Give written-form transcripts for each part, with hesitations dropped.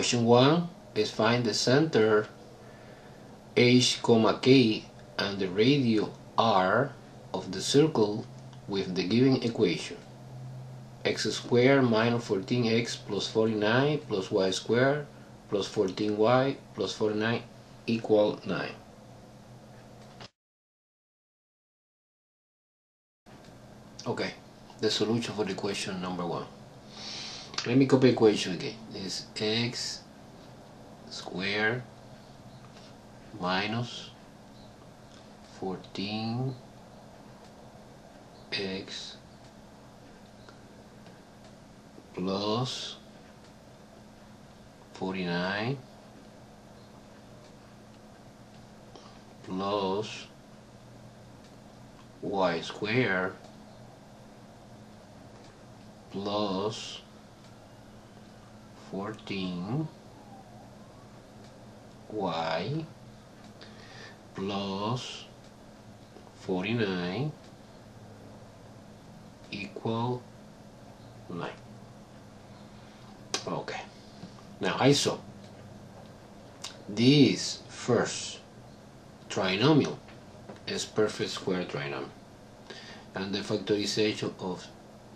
Question 1 is find the center h, k and the radius r of the circle with the given equation. X squared minus 14x plus 49 plus y squared plus 14y plus 49 equal 9. Okay, the solution for the question number 1. Let me copy the equation again. This is x squared minus 14x plus 49 plus y squared plus 14y plus 49 equal 9. Okay, now I saw this first trinomial is perfect square trinomial, and the factorization of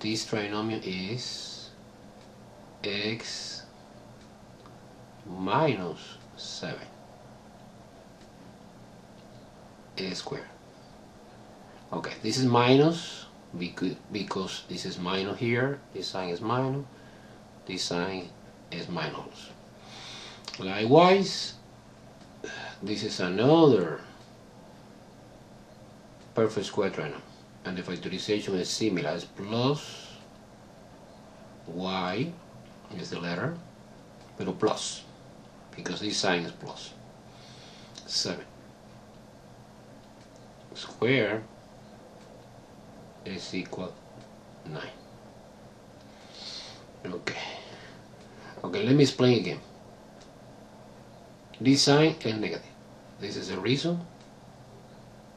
this trinomial is x minus 7 a squared. Okay, this is minus because this is minus here, this sign is minus, this sign is minus. Likewise, this is another perfect square trinomial, and the factorization is similar. It's plus y is the letter, but plus, because this sign is plus. 7 square is equal 9. Okay, let me explain again. This sign is negative. This is a reason.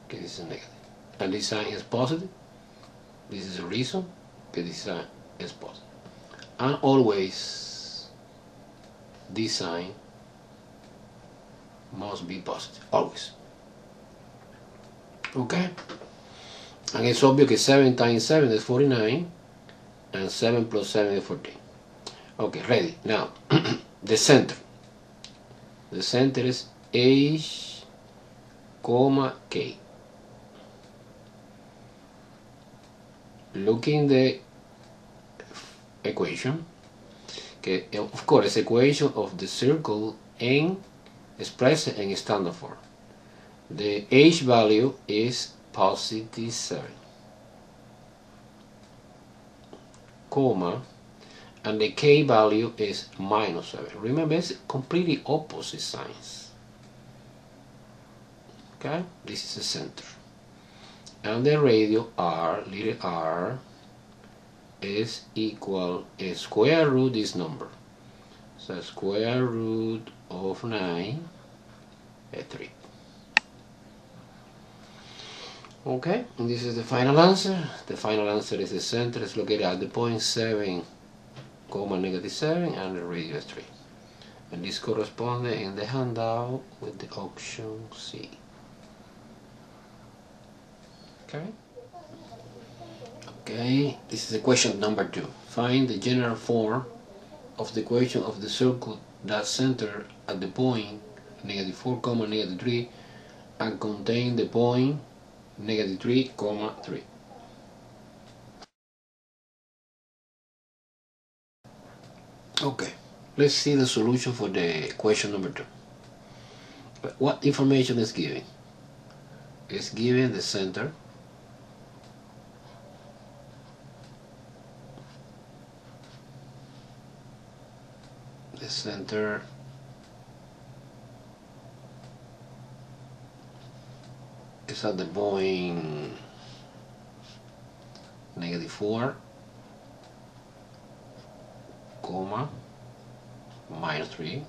Okay, this is negative. And this sign is positive. This is a reason. Okay, this sign is positive. And always this sign must be positive. Always. Okay? And it's obvious that 7 times 7 is 49, and 7 plus 7 is 14. Okay, ready. Now, the center. The center is h, k. Looking the equation, okay, of course, it's equation of the circle n expressed in standard form. The h value is positive 7, comma, and the k value is minus 7. Remember, it's completely opposite signs. Okay, this is the center. And the radius r, little r, is equal a square root this number. So square root of 9 is 3. Okay, and this is the final answer. The final answer is the center is located at the point 7, negative 7, and the radius 3. And this corresponds in the handout with the option C. Okay, this is the question number 2. Find the general form of the equation of the circle that center at the point negative 4, negative 3 and contain the point negative 3, 3. Okay, let's see the solution for the question number 2. What information is given? It's given the center, is at the point negative 4, minus 3,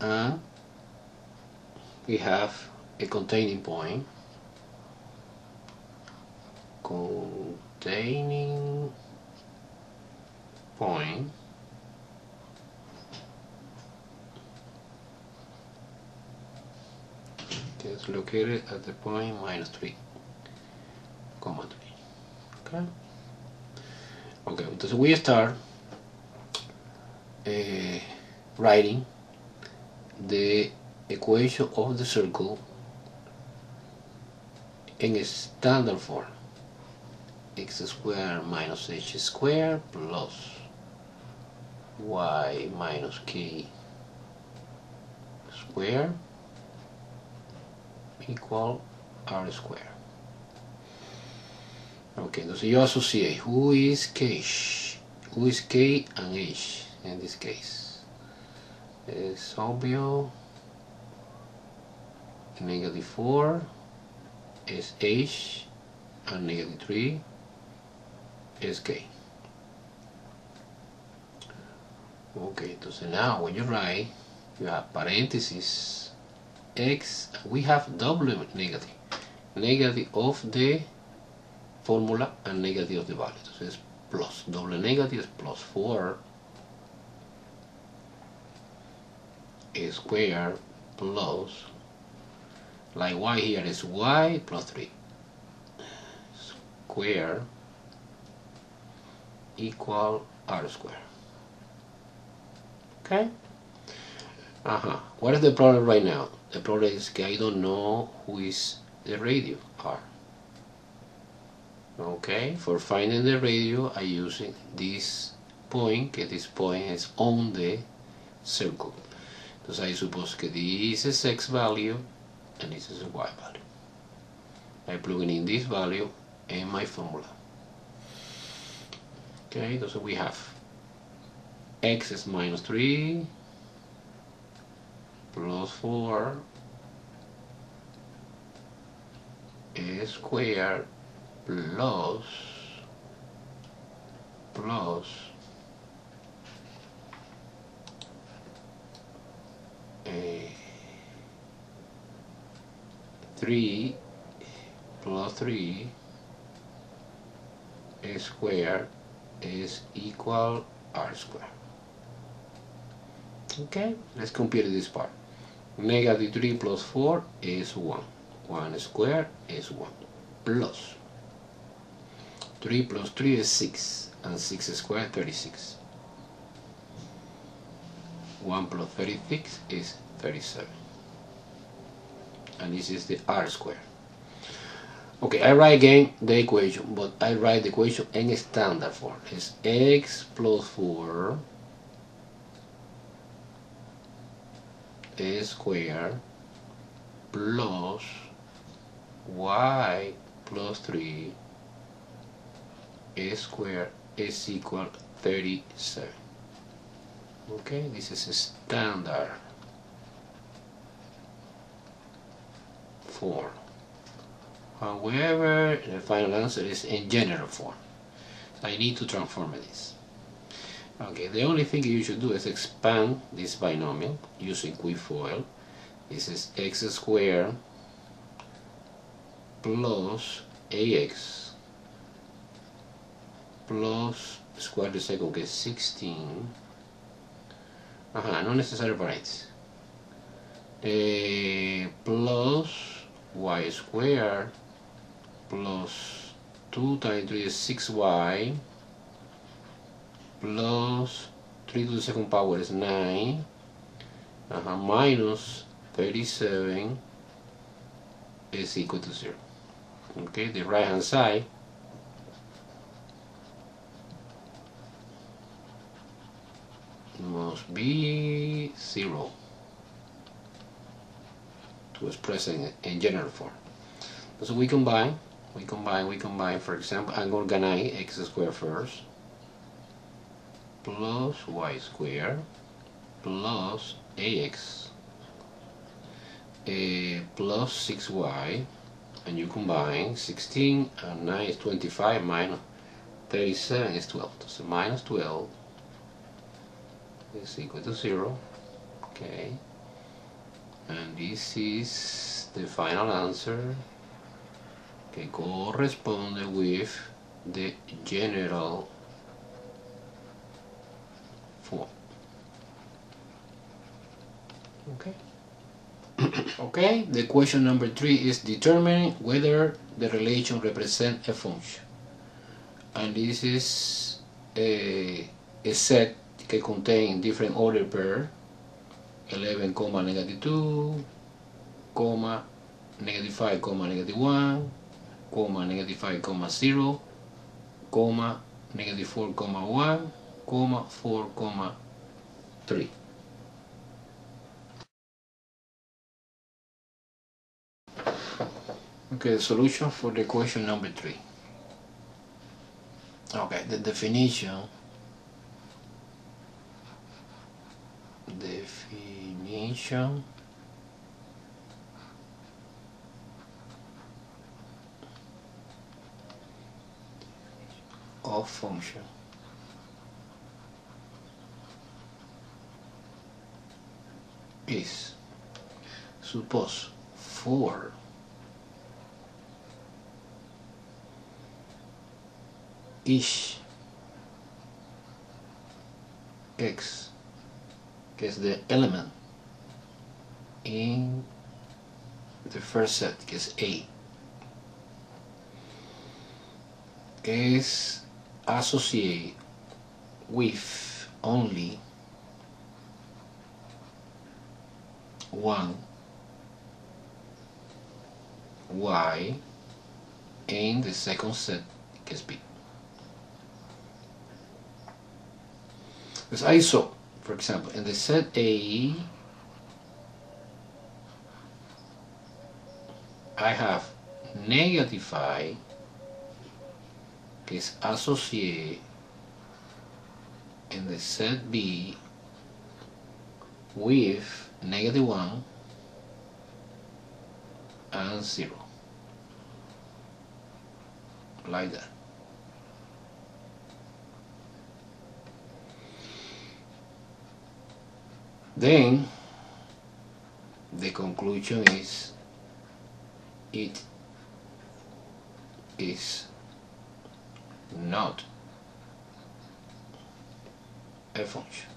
and we have a containing point containing point is located at the point -3, 3. Okay. Okay. Entonces we start writing the equation of the circle in a standard form. X squared minus h squared plus y minus k squared equal r squared. Okay, entonces yo asocié who is k and h in this case. Es obvio. -4 is h and -3 is k. Okay, entonces now when you write, you have parentheses x, we have double negative of the formula and negative of the value. Entonces es plus, double negative es plus 4 square plus, like y here is y plus 3 square equal r square. Okay? What is the problem right now? The problem is that I don't know who is the radio r. Okay, for finding the radio I using this point, que this point is on the circle. Entonces I suppose que this is x value and this is a y value. I plug in this value in my formula. Okay, so we have x is -3 plus 4 squared plus 3 plus 3 squared is equal r squared. Okay, let's compare this part. -3 plus 4 is 1. 1 squared is 1. Plus 3 plus 3 is 6. And 6 squared, 36. 1 plus 36 is 37. And this is the r squared. Okay, I write again the equation, but I write the equation in standard form. It's x plus 4 squared plus y plus 3 squared is equal 37. Okay, this is a standard form. However, the final answer is in general form. I need to transform this. Okay, the only thing you should do is expand this binomial using quick-foil. This is x squared plus ax plus square the second, que es 16. No necessary parentheses. Plus y squared plus 2 times 3 is 6y plus 3 to the second power is 9 minus 37 is equal to 0. Okay, the right hand side must be 0 to express it in general form. So we combine. For example, I'm going to organize x squared first plus y squared plus ax plus 6y, and you combine 16 and 9 is 25 minus 37 is 12. So minus 12 is equal to 0. Okay, and this is the final answer. que corresponde with the general form. Okay. Okay, the question number 3 is determine whether the relation represents a function. And this is a set que contain different order pair 11, -2, -5, -1, -5, 0, -4, 1, 4, 3. Okay, the solution for the question number 3. Okay, the definition of function is, suppose for each x, que es the element in the first set, que es A, is associated with only one y in the second set, que es B. Because I saw, for example, in the set A, I have negative I, que es associated in the set B with -1 and 0, like that. Then the conclusion is it is not a function.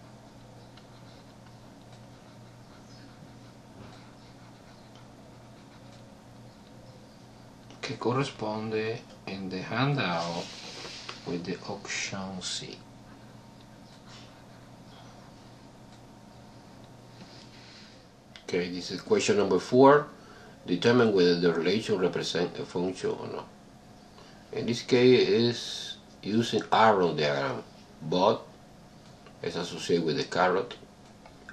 Que corresponde in the handout with the option C. Okay, this is question number 4. Determine whether the relation represents a function or not. In this case, is using arrow diagram. But is associated with the carrot,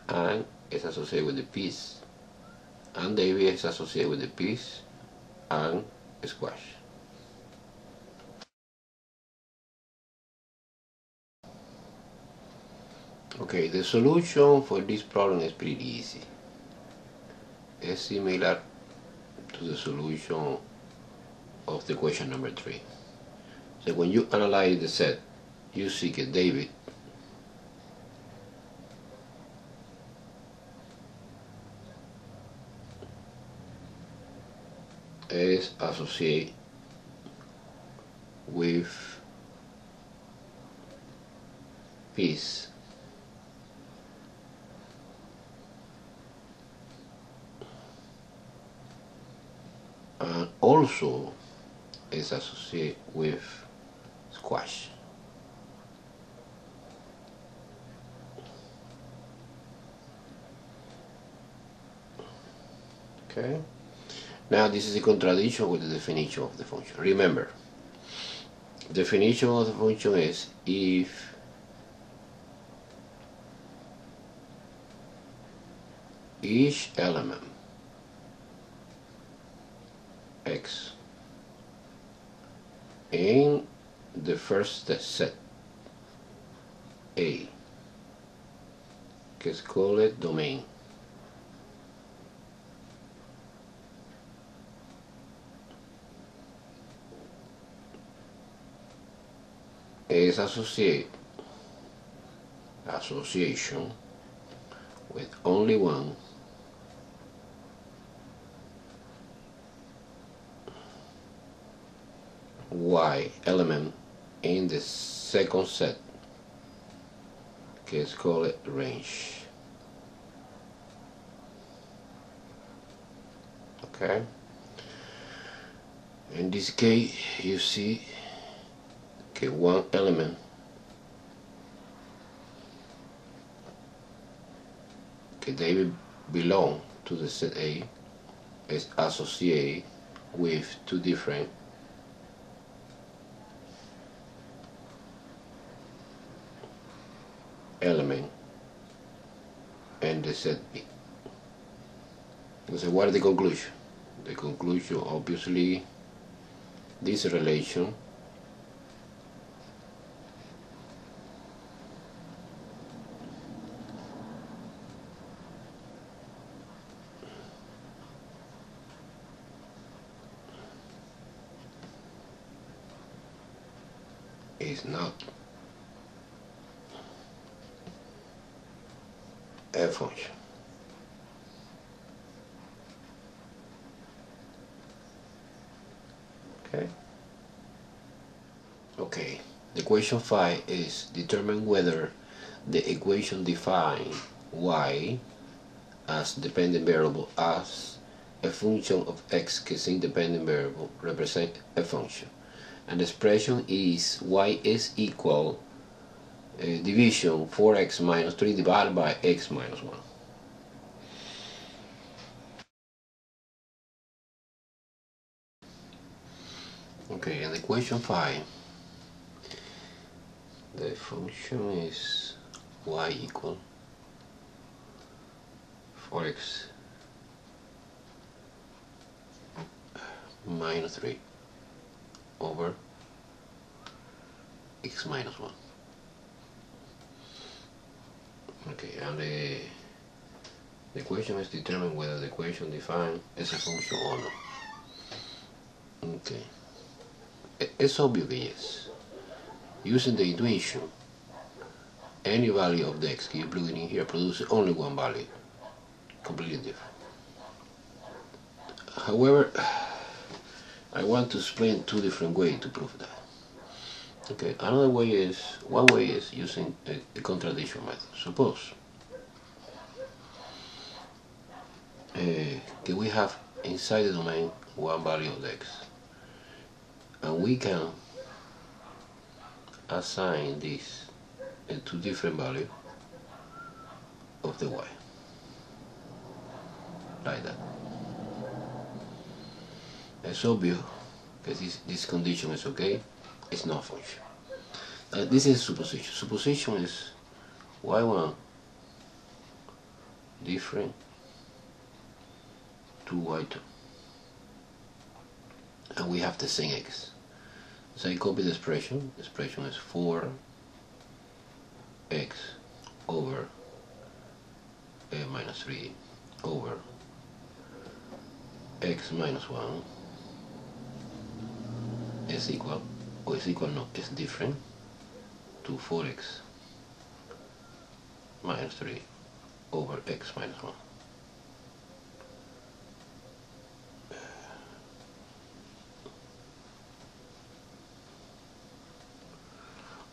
and is associated with the piece, and David is associated with the piece and squash. Okay, the solution for this problem is pretty easy. It's similar to the solution of the question number 3. So when you analyze the set, you see that David is associated with piece and also is associated with squash. Okay. Now this is a contradiction with the definition of the function. Remember, definition of the function is if each element x in the first set A, que es called domain, is association with only one y element in the second set. Okay, let's call it range. Okay, in this case you see, okay, one element they belong to the set A is associated with two different elements in the set B. So what is the conclusion? The conclusion, obviously, this relation is not a function. Okay, the question 5 is determine whether the equation define y as dependent variable as a function of x is independent variable represent a function, and the expression is y is equal division 4x minus 3 divided by x minus 1. Okay, and the question 5, the function is y equal 4x minus 3 over x minus 1. Okay, and the question is determine whether the equation defined as a function or not. Okay, it's obvious that yes. Using the intuition, any value of the x you plug in here produces only one value, completely different. However, I want to explain two different ways to prove that. Okay, another way is, one way is using a contradiction method. Suppose that we have inside the domain one value of x, and we can assign this to different value of the y, like that. It's obvious because this condition is okay, it's not a function. This is supposition. Supposition is y1 different to y2, and we have the same x. So I copy the expression. The expression is 4x over minus 3 over x minus 1 is equal, or is equal, no, is different to 4x minus 3 over x minus 1.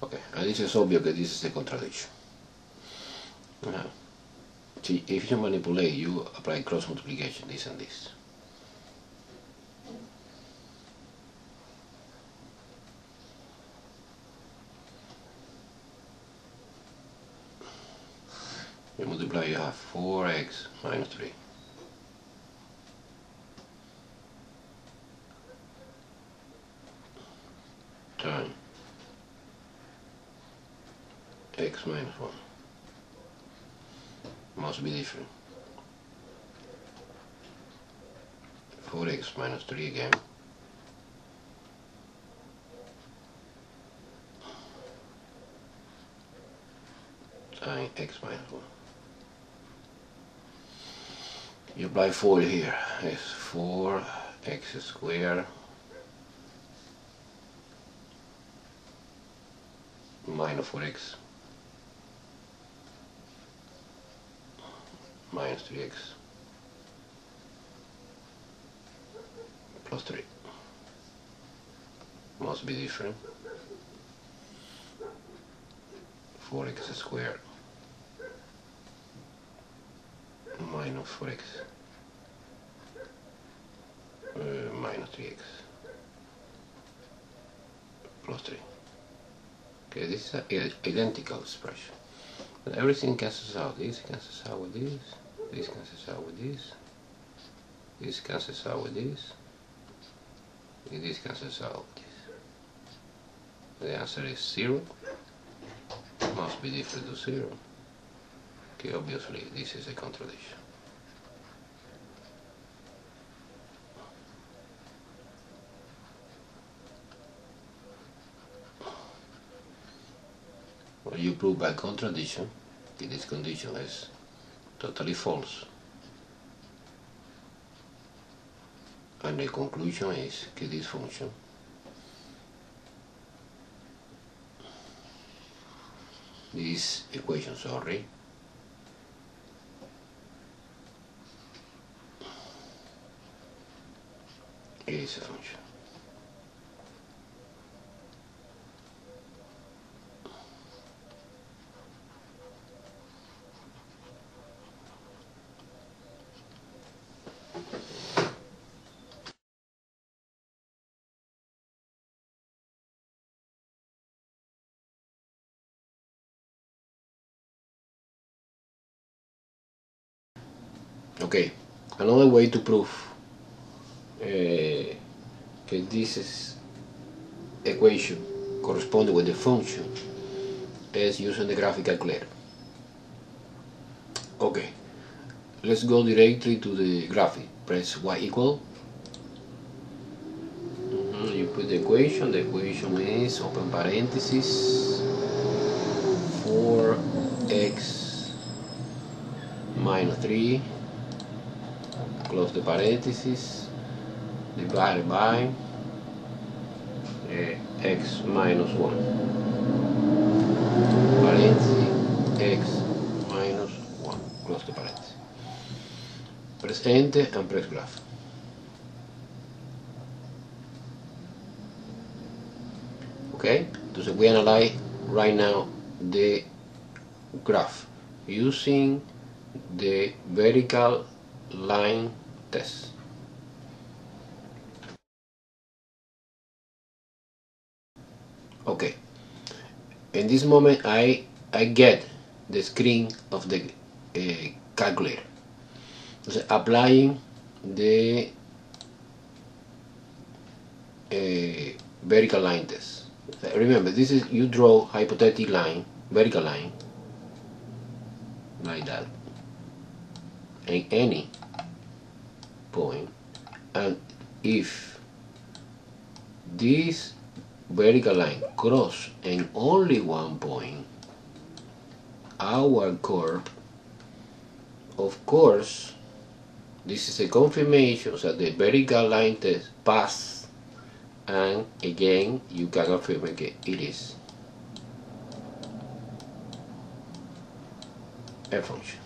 Okay, and this is obvious that this is a contradiction. See, if you manipulate, you apply cross multiplication, this and this. You multiply, you have 4x minus 3 times x minus 1 must be different. 4x minus 3 again times x minus 1. You apply 4 here, it's 4x squared minus 4x minus 3x plus 3. must be different. 4x squared minus 4x minus 3x plus 3. Okay, this is an identical expression. And everything cancels out. This cancels out with this. This cancels out with this. This cancels out with this. And this cancels out with this. The answer is 0. Must be different to 0. Okay, obviously this is a contradiction. Well, you prove by contradiction that this condition is totally false. And the conclusion is that this function this equation, sorry, is a function. Okay, another way to prove that this equation corresponds with the function is using the graphic calculator. Okay, let's go directly to the graphic. Press y equal. You put the equation is open parenthesis 4x minus 3 close the parenthesis divided by x minus 1 parenthesis x minus 1 close the parenthesis. Press enter and press graph. Okay, so we analyze right now the graph using the vertical line test. Okay, in this moment I get the screen of the calculator. So applying the vertical line test. Remember, this is you draw hypothetical line, vertical line, like that, in any point, and if this vertical line cross in only one point our curve, of course, this is a confirmation that the vertical line test pass, and again you can affirm that it is a function.